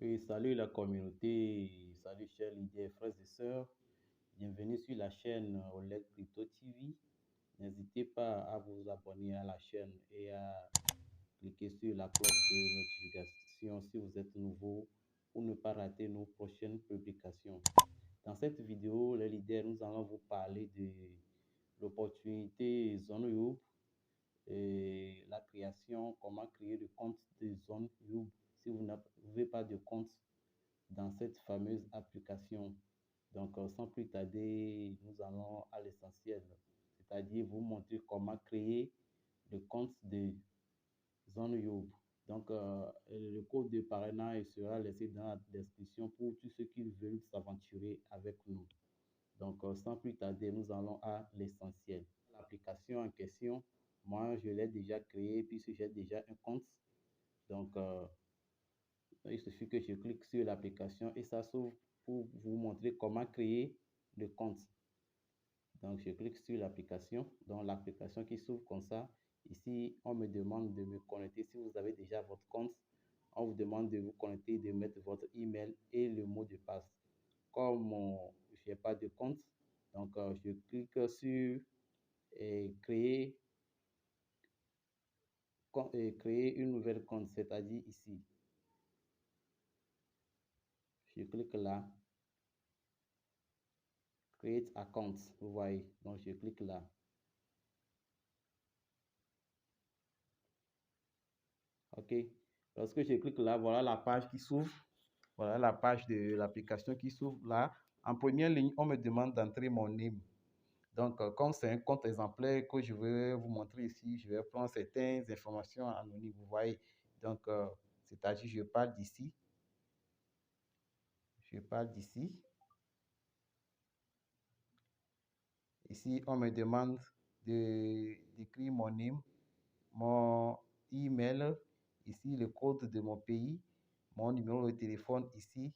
Oui, salut la communauté, salut chers leaders, frères et sœurs. Bienvenue sur la chaîne OLED Crypto TV. N'hésitez pas à vous abonner à la chaîne et à cliquer sur la cloche de notification si vous êtes nouveau pour ne pas rater nos prochaines publications. Dans cette vidéo, les leaders, nous allons vous parler de l'opportunité Zone Youb et la création, comment créer le compte de Zone Youb si vous n'avez pas de compte dans cette fameuse application. Donc, sans plus tarder, nous allons à l'essentiel, c'est-à-dire vous montrer comment créer le compte de ZoneYoub. Donc, le code de parrainage sera laissé dans la description pour tous ceux qui veulent s'aventurer avec nous. Donc, sans plus tarder, nous allons à l'essentiel. L'application en question, moi, je l'ai déjà créée puisque j'ai déjà un compte. Donc, il suffit que je clique sur l'application et ça s'ouvre pour vous montrer comment créer le compte. Donc, je clique sur l'application. Donc, l'application qui s'ouvre comme ça. Ici, on me demande de me connecter. Si vous avez déjà votre compte, on vous demande de vous connecter, de mettre votre email et le mot de passe. Comme je n'ai pas de compte, donc je clique sur créer une nouvelle compte, c'est-à-dire ici. Je clique là. Create account, vous voyez. Donc, je clique là. OK. Lorsque je clique là, voilà la page qui s'ouvre. Voilà la page de l'application qui s'ouvre là. En première ligne, on me demande d'entrer mon NIM. Donc, comme c'est un compte exemplaire que je vais vous montrer ici, je vais prendre certaines informations anonymes, vous voyez. Donc, c'est-à-dire, je parle d'ici. Je parle d'ici. Ici, on me demande d'écrire mon NIM, mon email, ici le code de mon pays, mon numéro de téléphone ici,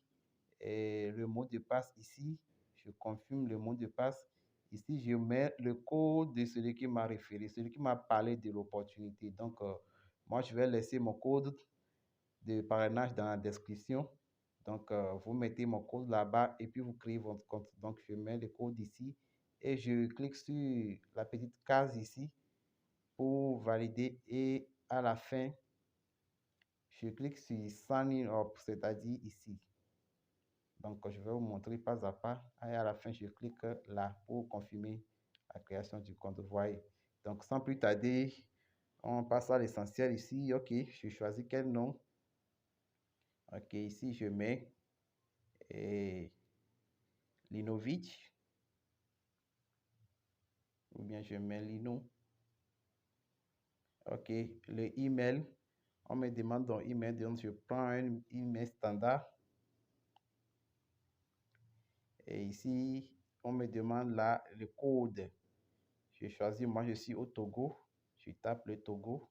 et le mot de passe ici. Je confirme le mot de passe. Ici, je mets le code de celui qui m'a référé, celui qui m'a parlé de l'opportunité. Donc, moi, je vais laisser mon code de parrainage dans la description. Donc, vous mettez mon code là-bas et puis vous créez votre compte. Donc, je mets le code ici et je clique sur la petite case ici pour valider et à la fin, je clique sur Sign Up, c'est-à-dire ici. Donc, je vais vous montrer pas à pas. Et à la fin, je clique là pour confirmer la création du compte. Vous voyez. Donc, sans plus tarder, on passe à l'essentiel ici. OK, je choisis quel nom. OK, ici, je mets Linovic. Ou bien je mets Lino. OK, le email. On me demande ton email, donc je prends un email standard. Et ici, on me demande là le code. Je choisis, moi je suis au Togo. Je tape le Togo.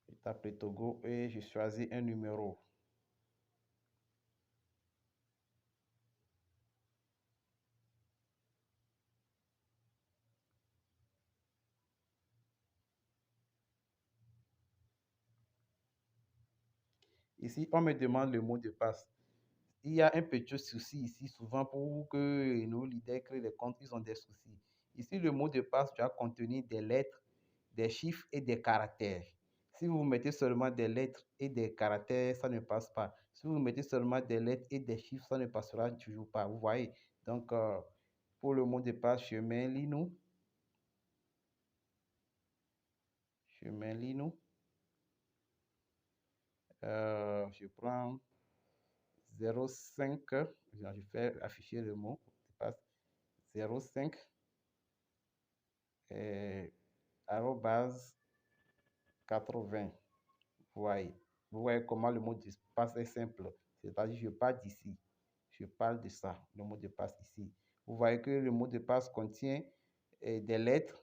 Je tape le Togo et je choisis un numéro. Ici, on me demande le mot de passe. Il y a un petit souci ici, souvent pour que nos leaders créent des comptes, ils ont des soucis. Ici, le mot de passe doit contenir des lettres, des chiffres et des caractères. Si vous mettez seulement des lettres et des caractères, ça ne passe pas. Si vous mettez seulement des lettres et des chiffres, ça ne passera toujours pas. Vous voyez? Donc, pour le mot de passe, je mets Lino. Je mets Lino. Je prends 05. Je fais afficher le mot de passe. 05. Arrobase 80. Vous voyez comment le mot de passe est simple. C'est-à-dire, je parle d'ici. Je parle de ça, le mot de passe ici. Vous voyez que le mot de passe contient des lettres,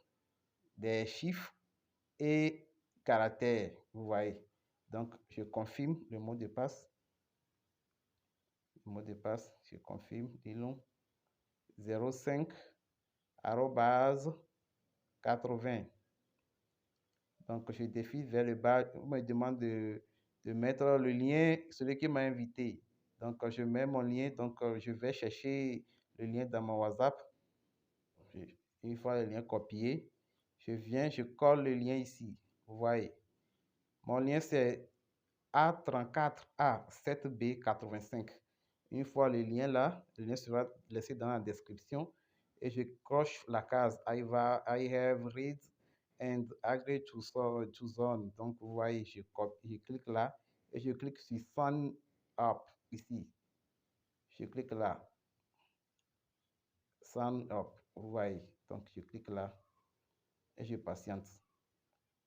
des chiffres et caractères. Vous voyez. Donc, je confirme le mot de passe. Le mot de passe, je confirme. Disons 05 arrobase 80. Donc, je défile vers le bas. On me demande de mettre le lien, celui qui m'a invité. Donc, je mets mon lien. Donc, je vais chercher le lien dans mon WhatsApp. Une fois le lien copié, je viens, je colle le lien ici. Vous voyez. Mon lien, c'est A34A7B85. Une fois le lien là, le lien sera laissé dans la description et je coche la case I have read and agree to zone. Donc, vous voyez, je clique là et je clique sur Sign Up ici. Je clique là. Sign Up. Vous voyez. Donc, je clique là et je patiente.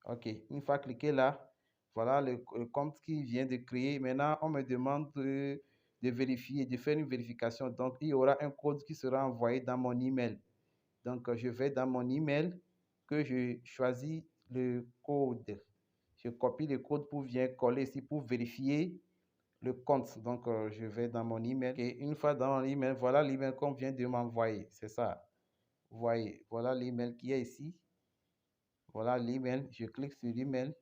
OK. Une fois cliqué là, voilà le compte qui vient de créer. Maintenant, on me demande de vérifier, de faire une vérification. Donc, il y aura un code qui sera envoyé dans mon email. Donc, je vais dans mon email que je choisis le code. Je copie le code pour venir coller ici pour vérifier le compte. Donc, je vais dans mon email. Et une fois dans mon email, voilà l'email qu'on vient de m'envoyer. C'est ça. Vous voyez, voilà l'email qui est ici. Voilà l'email. Je clique sur l'email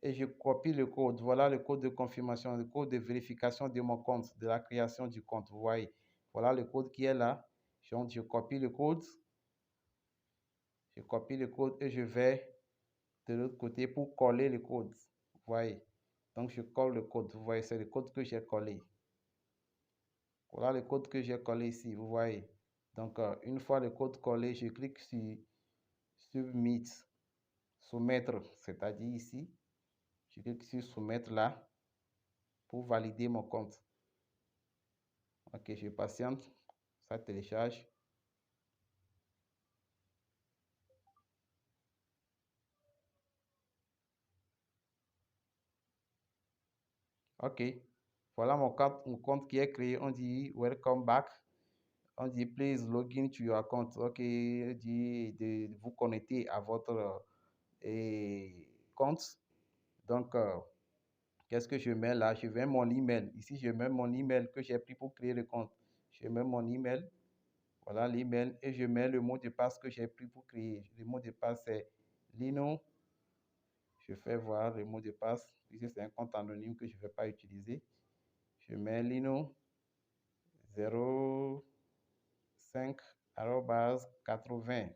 et je copie le code. Voilà le code de confirmation, le code de vérification de mon compte, de la création du compte. Vous voyez, voilà le code qui est là. Donc, je copie le code. Je copie le code et je vais de l'autre côté pour coller le code. Vous voyez. Donc, je colle le code. Vous voyez, c'est le code que j'ai collé. Voilà le code que j'ai collé ici. Vous voyez. Donc, une fois le code collé, je clique sur Submit, soumettre, c'est-à-dire ici. Je clique sur soumettre là pour valider mon compte. Ok, je patiente. Ça télécharge. Ok. Voilà mon compte qui est créé. On dit Welcome back. On dit Please login to your account. Ok. On dit de vous connecter à votre compte. Donc, qu'est-ce que je mets là? Je mets mon email. Ici, je mets mon email que j'ai pris pour créer le compte. Je mets mon email. Voilà l'email. Et je mets le mot de passe que j'ai pris pour créer. Le mot de passe, c'est Lino. Je fais voir le mot de passe. Ici, c'est un compte anonyme que je ne vais pas utiliser. Je mets Lino 05 80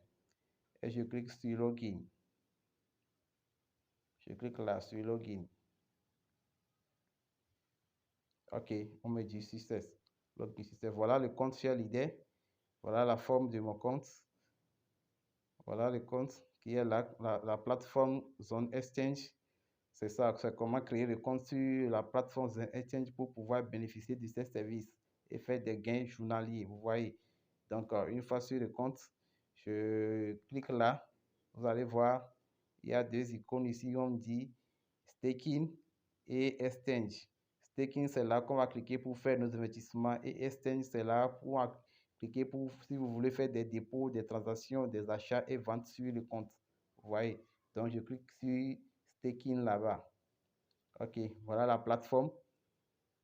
et je clique sur Login. Je clique là sur Login. OK, on me dit success. Login success. Voilà le compte Share Leader. Voilà la forme de mon compte. Voilà le compte qui est là, la plateforme Zone Exchange. C'est ça, c'est comment créer le compte sur la plateforme Zone Exchange pour pouvoir bénéficier de ces services et faire des gains journaliers. Vous voyez. Donc, une fois sur le compte, je clique là. Vous allez voir, il y a deux icônes ici. On me dit staking et exchange. Staking, c'est là qu'on va cliquer pour faire nos investissements et exchange, c'est là pour cliquer pour si vous voulez faire des dépôts, des transactions, des achats et ventes sur le compte. Vous voyez. Donc, je clique sur staking là-bas. OK, voilà la plateforme.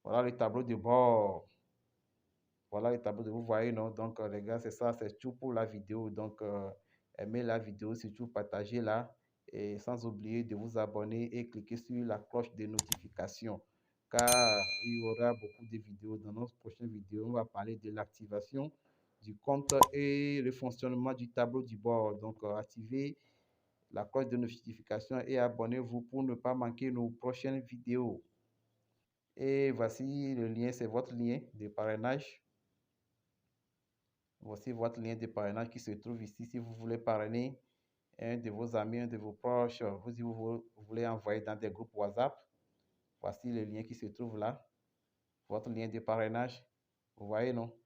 Voilà le tableau de bord. Voilà le tableau de vous voyez, non? Donc, les gars, c'est ça, c'est tout pour la vidéo. Donc, aimez la vidéo, surtout partagez-la. Et sans oublier de vous abonner et cliquer sur la cloche de notification. Car il y aura beaucoup de vidéos. Dans notre prochaine vidéo, on va parler de l'activation du compte et le fonctionnement du tableau du bord. Donc, activez la cloche de notification et abonnez-vous pour ne pas manquer nos prochaines vidéos. Et voici le lien, c'est votre lien de parrainage. Voici votre lien de parrainage qui se trouve ici. Si vous voulez parrainer un de vos amis, un de vos proches, vous voulez envoyer dans des groupes WhatsApp, voici le lien qui se trouve là. Votre lien de parrainage. Vous voyez, non?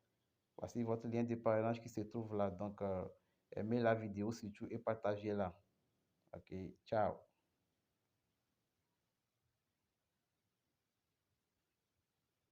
Voici votre lien de parrainage qui se trouve là. Donc, aimez la vidéo surtout et partagez-la. OK, ciao.